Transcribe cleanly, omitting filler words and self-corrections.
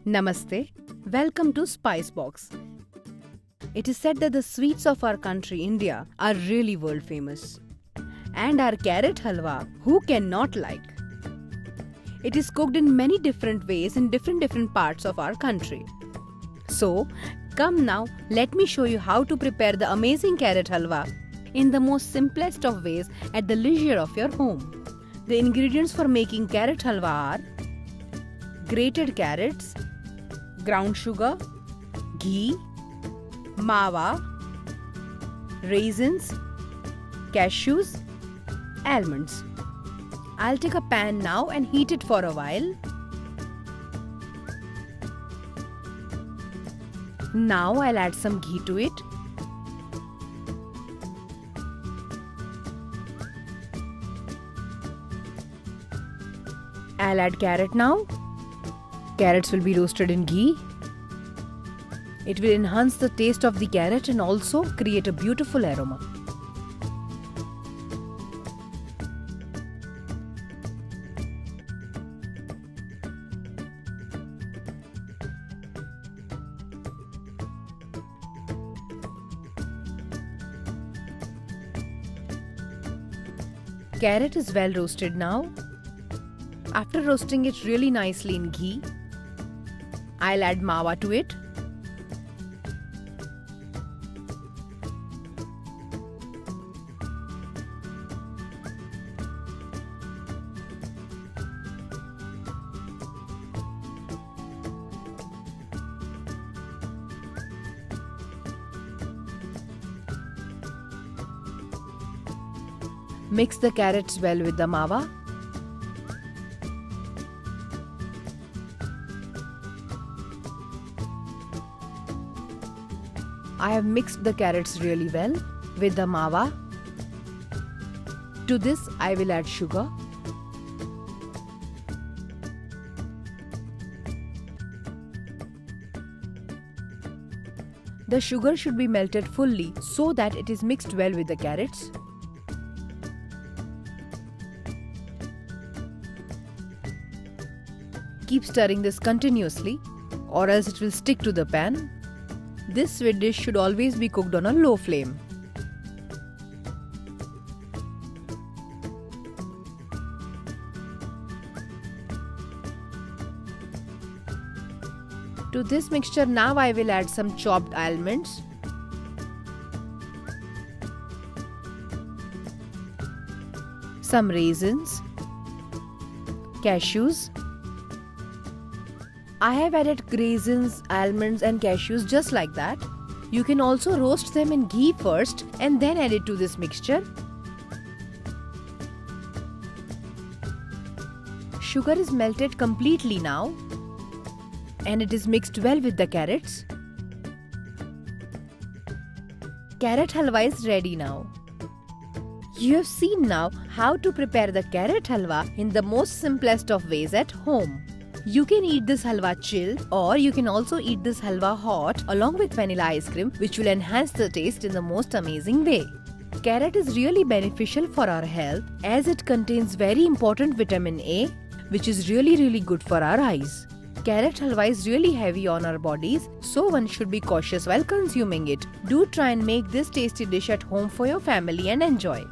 Namaste. Welcome to Spice Box. It is said that the sweets of our country, India, are really world famous. And our carrot halwa, who cannot like? It is cooked in many different ways in different parts of our country. So, come now, let me show you how to prepare the amazing carrot halwa in the most simplest of ways at the leisure of your home. The ingredients for making carrot halwa are grated carrots, ground sugar, ghee, mawa, raisins, cashews, almonds. I'll take a pan now and heat it for a while. Now I'll add some ghee to it. I'll add carrot now. Carrots will be roasted in ghee. It will enhance the taste of the carrot and also create a beautiful aroma. Carrot is well roasted now. After roasting it really nicely in ghee, I'll add mawa to it. Mix the carrots well with the mawa. I have mixed the carrots really well with the mawa. To this, I will add sugar. The sugar should be melted fully so that it is mixed well with the carrots. Keep stirring this continuously or else it will stick to the pan. This sweet dish should always be cooked on a low flame. To this mixture now I will add some chopped almonds, some raisins, cashews. I have added raisins, almonds and cashews just like that. You can also roast them in ghee first and then add it to this mixture. Sugar is melted completely now and it is mixed well with the carrots. Carrot halwa is ready now. You have seen now how to prepare the carrot halwa in the most simplest of ways at home. You can eat this halwa chilled or you can also eat this halwa hot along with vanilla ice cream, which will enhance the taste in the most amazing way. Carrot is really beneficial for our health as it contains very important vitamin A, which is really good for our eyes. Carrot halwa is really heavy on our bodies, so one should be cautious while consuming it. Do try and make this tasty dish at home for your family and enjoy.